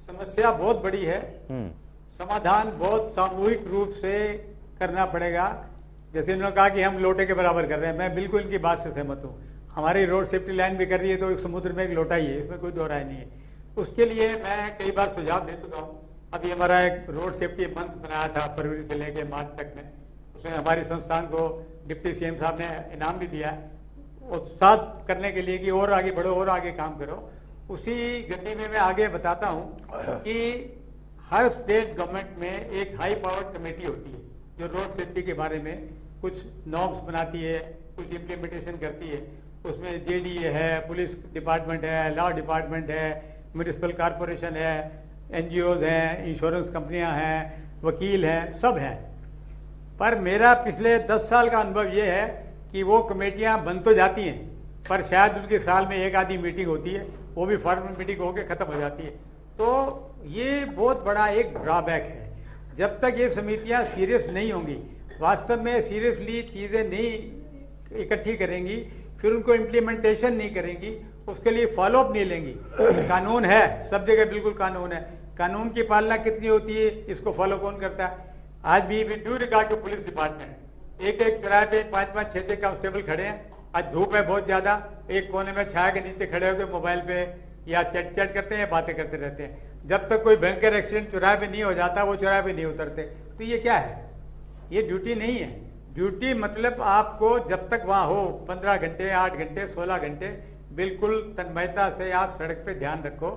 S3: समस्या बहुत बड़ी है, समाधान बहुत सामूहिक रूप से करना पड़ेगा। जैसे उन्होंने कहा कि हम लोटे के बराबर कर रहे हैं, मैं बिल्कुल इनकी बात से सहमत हूँ। हमारी रोड सेफ्टी लाइन भी कर रही है तो एक समुद्र में एक लोटा ही है, इसमें कोई दो राय नहीं है। उसके लिए मैं कई बार सुझाव दे चुका हूँ। अभी हमारा एक रोड सेफ्टी मंथ बनाया था फरवरी से लेकर मार्च तक में, उसमें हमारी संस्थान को डिप्टी सीएम साहब ने इनाम भी दिया है उत्साह करने के लिए कि और आगे बढ़ो और आगे काम करो। उसी गति में मैं आगे बताता हूं कि हर स्टेट गवर्नमेंट में एक हाई पावर्ड कमेटी होती है जो रोड सेफ्टी के बारे में कुछ नॉर्म्स बनाती है, कुछ इम्प्लीमेंटेशन करती है। उसमें जेडीए है, पुलिस डिपार्टमेंट है, लॉ डिपार्टमेंट है, म्यूनिसिपल कॉरपोरेशन है, एनजीओज हैं, इंश्योरेंस कंपनियां हैं, वकील हैं, सब हैं। पर मेरा पिछले 10 साल का अनुभव ये है कि वो कमेटियां बन तो जाती हैं, पर शायद उनके साल में एक आधी मीटिंग होती है, वो भी फॉर्मल मीटिंग होकर खत्म हो जाती है। तो ये बहुत बड़ा एक ड्रॉबैक है। जब तक ये समितियां सीरियस नहीं होंगी, वास्तव में सीरियसली चीज़ें नहीं इकट्ठी करेंगी, फिर उनको इम्प्लीमेंटेशन नहीं करेंगी, उसके लिए फॉलोअप नहीं लेंगी। कानून है, सब जगह बिल्कुल कानून है, कानून की पालना कितनी होती है, इसको फॉलो कौन करता है? आज भी due regard to police department, एक चौराहे पे 5-5, 6-6 कांस्टेबल खड़े हैं। आज धूप है बहुत ज्यादा, एक कोने में छाया के नीचे खड़े होकर मोबाइल पे या चैट करते हैं, बातें करते रहते हैं। जब तक कोई भयंकर एक्सीडेंट चौराहे पे नहीं हो जाता, वो चौराहे पे नहीं उतरते। तो ये क्या है? ये ड्यूटी नहीं है। ड्यूटी मतलब आपको जब तक वहां हो 15 घंटे, 8 घंटे, 16 घंटे बिल्कुल तन्मयता से आप सड़क पे ध्यान रखो,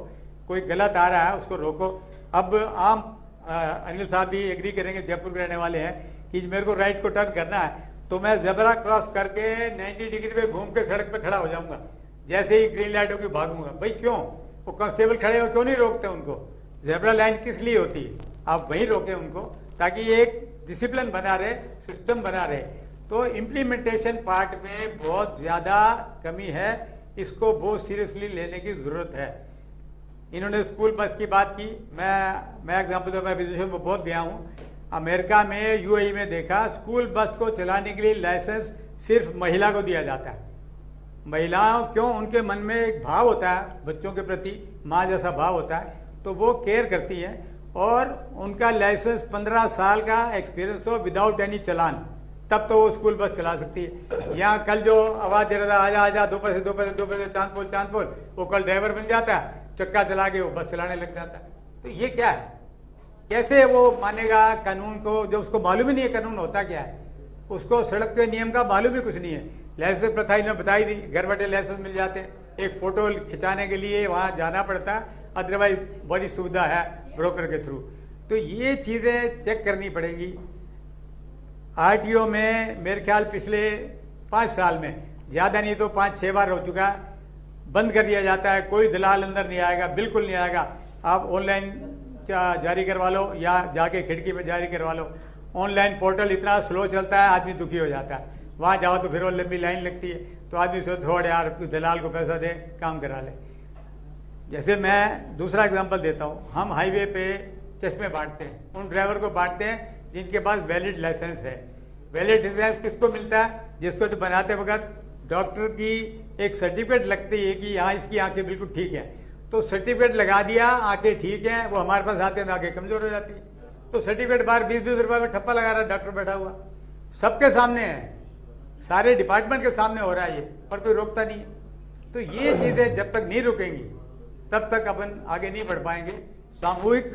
S3: कोई गलत आ रहा है उसको रोको। अब आम अनिल साहब भी एग्री करेंगे, जयपुर के रहने वाले हैं, कि मेरे को राइट को टर्न करना है तो मैं जेब्रा क्रॉस करके 90 डिग्री पे घूम के सड़क पे खड़ा हो जाऊंगा, जैसे ही ग्रीन लाइट होगी भागूंगा। भाई क्यों? वो कांस्टेबल खड़े हो क्यों नहीं रोकते उनको? जेब्रा लाइन किस लिए होती है? आप वहीं रोके उनको, ताकि एक डिसिप्लिन बना रहे, सिस्टम बना रहे। तो इम्प्लीमेंटेशन पार्ट में बहुत ज्यादा कमी है, इसको बहुत सीरियसली लेने की जरूरत है। इन्होंने स्कूल बस की बात की, मैं एग्जाम्पल तो मैं विदेशों में बहुत गया हूँ। अमेरिका में, यूएई में देखा, स्कूल बस को चलाने के लिए लाइसेंस सिर्फ महिला को दिया जाता है। महिलाओं क्यों? उनके मन में एक भाव होता है बच्चों के प्रति, माँ जैसा भाव होता है, तो वो केयर करती है। और उनका लाइसेंस 15 साल का एक्सपीरियंस हो विदाउट एनी चालान, तब तो वो स्कूल बस चला सकती है। यहाँ कल जो आवाज दे रहा था, आजा आजा, 2 पैसे 2 पैसे 2 पैसे, चांद पोल, वो कल ड्राइवर बन जाता है, चक्का चला के वो बस चलाने लग जाता है। तो ये क्या है? कैसे वो मानेगा कानून को, जो उसको मालूम ही नहीं है कानून होता क्या है? उसको सड़क के नियम का मालूम ही कुछ नहीं है। लाइसेंस प्रथा इन्होंने बताई दी, घर बैठे लाइसेंस मिल जाते हैं, एक फोटो खिंचाने के लिए वहाँ जाना पड़ता है, अदरवाइज बड़ी सुविधा है ब्रोकर के थ्रू। तो ये चीज़ें चेक करनी पड़ेगी। आरटीओ में मेरे ख्याल पिछले 5 साल में, ज़्यादा नहीं तो 5-6 बार हो चुका है, बंद कर दिया जाता है। कोई दलाल अंदर नहीं आएगा, बिल्कुल नहीं आएगा। आप ऑनलाइन जारी करवा लो या जाके खिड़की में जारी करवा लो। ऑनलाइन पोर्टल इतना स्लो चलता है, आदमी दुखी हो जाता है। वहाँ जाओ तो फिर वो लंबी लाइन लगती है, तो आदमी सोच थोड़ा यार दलाल को पैसा दे, काम करा ले। जैसे मैं दूसरा एग्जांपल देता हूँ, हम हाईवे पे चश्मे बांटते हैं, उन ड्राइवर को बांटते हैं जिनके पास वैलिड लाइसेंस है। वैलिड लाइसेंस किसको मिलता है? जिसको तो बनाते वक्त डॉक्टर की एक सर्टिफिकेट लगती है कि हाँ इसकी आंखें बिल्कुल ठीक है, तो सर्टिफिकेट लगा दिया, आंखें ठीक हैं, वो हमारे पास आते हैं तो आंखें कमजोर हो जाती है। तो सर्टिफिकेट बाहर 20-20 रुपए में ठप्पा लगा रहा है डॉक्टर बैठा हुआ, सबके सामने है, सारे डिपार्टमेंट के सामने हो रहा है ये, पर कोई रोकता नहीं है। तो ये चीजें जब तक नहीं रुकेंगी तब तक अपन आगे नहीं बढ़ पाएंगे। सामूहिक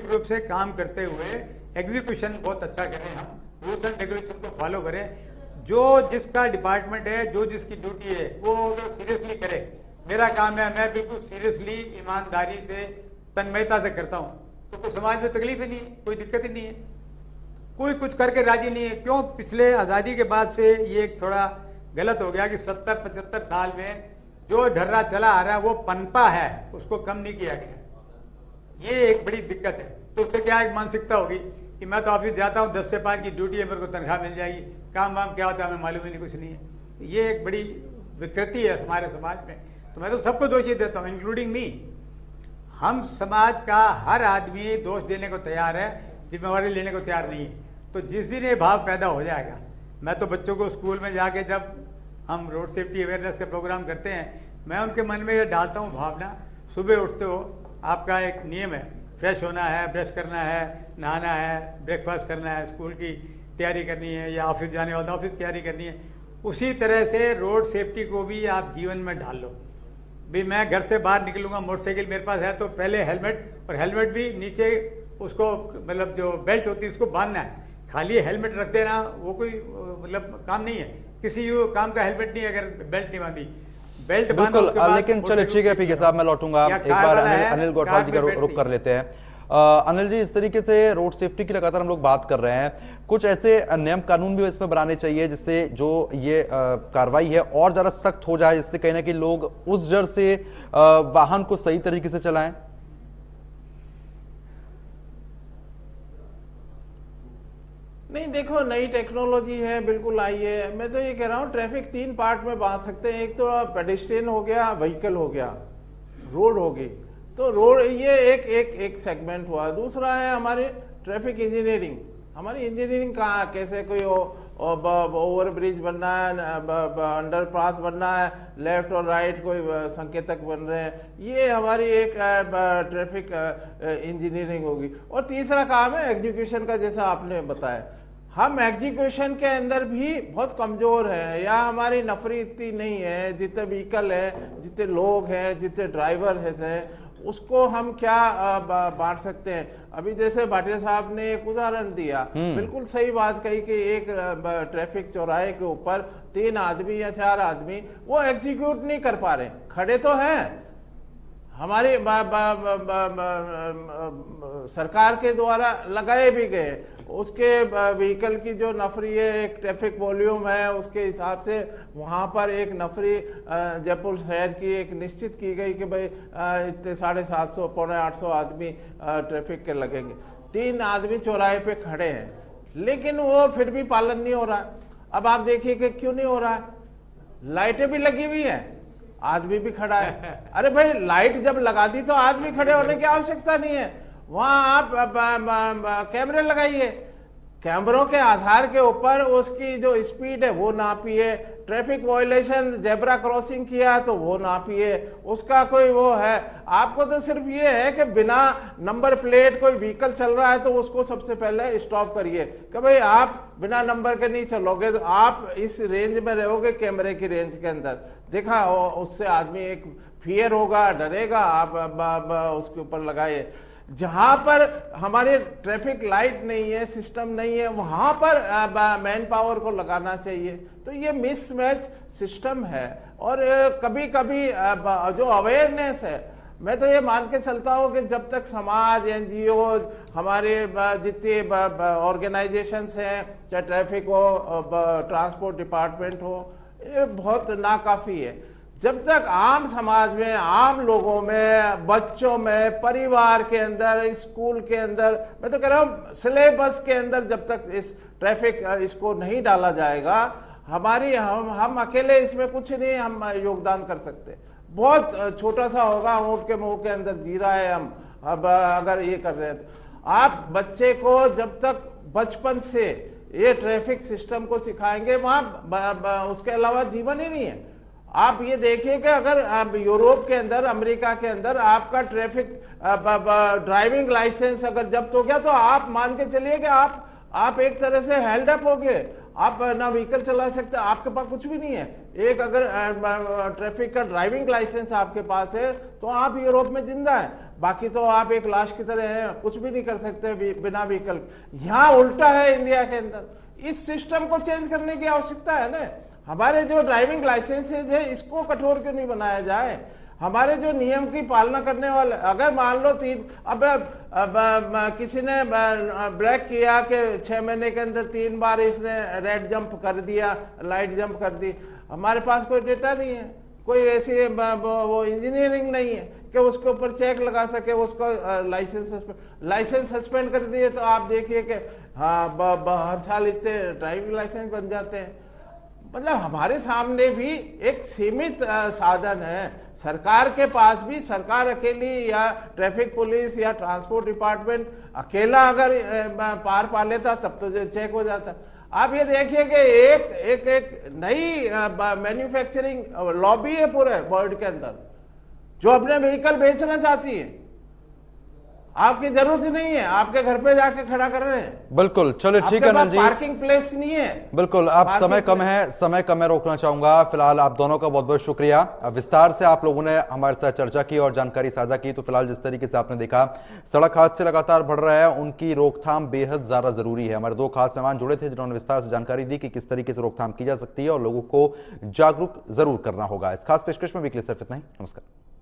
S3: रूप से काम करते हुए एग्जीक्यूशन बहुत अच्छा करें, हम रूल्स एंड रेगुलेशन को फॉलो करें। जो जिसका डिपार्टमेंट है, जो जिसकी ड्यूटी है, वो सीरियसली करे। मेरा काम है, मैं बिल्कुल सीरियसली, ईमानदारी से, तन्मयता से करता हूँ, तो कोई समाज में तकलीफ ही नहीं है, कोई दिक्कत ही नहीं है, कोई कुछ करके राजी नहीं है। क्यों? पिछले आज़ादी के बाद से ये थोड़ा गलत हो गया कि 70-75 साल में जो ढर्रा चला आ रहा है वो पनपा है, उसको कम नहीं किया गया। ये एक बड़ी दिक्कत है। तो उससे क्या एक मानसिकता होगी कि मैं तो ऑफिस जाता हूँ, 10 से 5 की ड्यूटी है, मेरे को तनख्वाह मिल जाएगी, काम वाम क्या होता है हमें मालूम ही नहीं, कुछ नहीं है। ये एक बड़ी विकृति है हमारे समाज में। तो मैं तो सबको दोषी देता हूँ, इंक्लूडिंग मी। हम समाज का हर आदमी दोष देने को तैयार है, जिम्मेवारी लेने को तैयार नहीं है। तो जिस दिन ये भाव पैदा हो जाएगा, मैं तो बच्चों को स्कूल में जाके जब हम रोड सेफ्टी अवेयरनेस के प्रोग्राम करते हैं, मैं उनके मन में ये डालता हूँ भावना, सुबह उठते हो, आपका एक नियम है, फ्रेश होना है, ब्रश करना है, नहाना है, ब्रेकफास्ट करना है, स्कूल की तैयारी करनी है, या ऑफिस जाने वाला ऑफिस की तैयारी करनी है। उसी तरह से रोड सेफ्टी को भी आप जीवन में डाल लो। भी मैं घर से बाहर निकलूंगा, मोटरसाइकिल मेरे पास है, तो पहले हेलमेट, और हेलमेट भी नीचे उसको मतलब जो बेल्ट होती है उसको बांधना है। खाली हेलमेट रख देना वो कोई मतलब काम नहीं है, किसी काम का हेलमेट नहीं है अगर बेल्ट नहीं बांधी। बेल्ट
S1: बिल्कुल, लेकिन चलिए ठीक है पीके साहब, मैं लौटूंगा। एक बार अनिल गोठवाल जी का रुख कर लेते हैं। अनिल जी, इस तरीके से रोड सेफ्टी की लगातार हम लोग बात कर रहे हैं, कुछ ऐसे नियम कानून भी इसमें बनाने चाहिए जिससे जो ये कार्रवाई है और ज्यादा सख्त हो जाए, जिससे कहीं ना कहीं लोग उस डर से वाहन को सही तरीके से चलाएं।
S2: नहीं, देखो नई टेक्नोलॉजी है, बिल्कुल आई है। मैं तो ये कह रहा हूँ ट्रैफिक 3 पार्ट में बांट सकते हैं। एक तो पेडिस्ट्रियन हो गया, व्हीकल हो गया, रोड होगी। तो रोड ये एक सेगमेंट हुआ। दूसरा है हमारी ट्रैफिक इंजीनियरिंग। हमारी इंजीनियरिंग कहाँ, कैसे कोई ओवर ब्रिज बनना है, अंडर पास बनना है, लेफ्ट और राइट कोई संकेतक बन रहे हैं, ये हमारी एक ट्रैफिक इंजीनियरिंग होगी। और तीसरा काम है एग्जीक्यूशन का, जैसा आपने बताया। हम एग्जीक्यूशन के अंदर भी बहुत कमजोर हैं, या हमारी नफरी इतनी नहीं है। जितने व्हीकल है, जितने लोग हैं, जितने ड्राइवर हैं, उसको हम क्या बांट सकते हैं। अभी जैसे भाटिया साहब ने एक उदाहरण दिया, बिल्कुल सही बात कही कि एक ट्रैफिक चौराहे के ऊपर 3 आदमी या 4 आदमी वो एग्जीक्यूट नहीं कर पा रहे, खड़े तो हैं। हमारी सरकार के द्वारा लगाए भी गए, उसके व्हीकल की जो नफरी है, एक ट्रैफिक वॉल्यूम है, उसके हिसाब से वहाँ पर एक नफरी जयपुर शहर की एक निश्चित की गई कि भाई इतने 750 पौने 800 आदमी ट्रैफिक के लगेंगे। 3 आदमी चौराहे पे खड़े हैं, लेकिन वो फिर भी पालन नहीं हो रहा है। अब आप देखिए कि क्यों नहीं हो रहा है। लाइटें भी लगी हुई हैं, आदमी भी खड़ा है। अरे भाई, लाइट जब लगा दी तो आदमी खड़े होने की आवश्यकता नहीं है। वहां आप कैमरे लगाइए, कैमरों के आधार के ऊपर उसकी जो स्पीड है वो नापिए। ट्रैफिक वायलेशन, जेब्रा क्रॉसिंग किया तो वो नापिए, उसका कोई वो है। आपको तो सिर्फ ये है कि बिना नंबर प्लेट कोई व्हीकल चल रहा है तो उसको सबसे पहले स्टॉप करिए कि भाई आप बिना नंबर के नहीं चलोगे, तो आप इस रेंज में रहोगे, कैमरे की रेंज के अंदर। देखा, उससे आदमी एक फियर होगा, डरेगा। आप उसके ऊपर लगाए। जहां पर हमारे ट्रैफिक लाइट नहीं है, सिस्टम नहीं है, वहां पर मैन पावर को लगाना चाहिए। तो ये मिसमैच सिस्टम है। और कभी कभी जो अवेयरनेस है, मैं तो ये मान के चलता हूँ कि जब तक समाज, एनजीओ, हमारे जितने ऑर्गेनाइजेशंस हैं, चाहे ट्रैफिक हो, ट्रांसपोर्ट डिपार्टमेंट हो, ये बहुत नाकाफी है। जब तक आम समाज में, आम लोगों में, बच्चों में, परिवार के अंदर, स्कूल के अंदर, मैं तो कह रहा हूँ सिलेबस के अंदर जब तक इस ट्रैफिक इसको नहीं डाला जाएगा, हम अकेले इसमें कुछ नहीं हम योगदान कर सकते। बहुत छोटा सा होगा, ऊँट के मुंह के अंदर जीरा है हम। अब अगर ये कर रहे हैं तो आप बच्चे को जब तक बचपन से ये ट्रैफिक सिस्टम को सिखाएंगे, वहां उसके अलावा जीवन ही नहीं है। आप ये देखिए कि अगर आप यूरोप के अंदर, अमेरिका के अंदर आपका ट्रैफिक ड्राइविंग लाइसेंस अगर जब्त हो गया तो आप मान के चलिए कि आप एक तरह से हेल्ड अप हो गए। आप ना व्हीकल चला सकते, आपके पास कुछ भी नहीं है। एक अगर ट्रैफिक का ड्राइविंग लाइसेंस आपके पास है तो आप यूरोप में जिंदा है, बाकी तो आप एक लाश की तरह हैं, कुछ भी नहीं कर सकते बिना व्हीकल। यहाँ उल्टा है इंडिया के अंदर। इस सिस्टम को चेंज करने की आवश्यकता है ना। हमारे जो ड्राइविंग लाइसेंसेज है, इसको कठोर क्यों नहीं बनाया जाए। हमारे जो नियम की पालना करने वाले, अगर मान लो अब किसी ने ब्रेक किया कि 6 महीने के अंदर 3 बार इसने रेड जंप कर दिया, लाइट जंप कर दी, हमारे पास कोई डेटा नहीं है, कोई ऐसी वो इंजीनियरिंग नहीं है कि उसके ऊपर चेक लगा सके, उसको लाइसेंस सस्पेंड कर दिए तो आप देखिए कि हाँ हर साल इतने ड्राइविंग लाइसेंस बन जाते हैं। मतलब हमारे सामने भी एक सीमित साधन है। सरकार के पास भी, सरकार अकेली या ट्रैफिक पुलिस या ट्रांसपोर्ट डिपार्टमेंट अकेला अगर पार पा लेता तब तो जो चेक हो जाता। आप ये देखिए कि एक नई मैन्युफैक्चरिंग लॉबी है पूरे वर्ल्ड के अंदर जो अपने व्हीकल बेचना चाहती है। आपकी जरूरत ही नहीं है, आपके घर पे जाके खड़ा कर रहे हैं।
S1: बिल्कुल, चलिए ठीक है अनिल जी।
S2: पार्किंग प्लेस नहीं है।
S1: बिल्कुल, आप समय कम है, रोकना चाहूंगा। फिलहाल आप दोनों का बहुत बहुत शुक्रिया। विस्तार से आप लोगों ने हमारे साथ चर्चा की और जानकारी साझा की। तो फिलहाल जिस तरीके से आपने देखा सड़क हादसे लगातार बढ़ रहा है, उनकी रोकथाम बेहद ज्यादा जरूरी है। हमारे 2 खास मेहमान जुड़े थे जिन्होंने विस्तार से जानकारी दी कि किस तरीके से रोकथाम की जा सकती है और लोगों को जागरूक जरूर करना होगा। इस खास पेशकश में वीकली सिर्फ इतना ही। नमस्कार।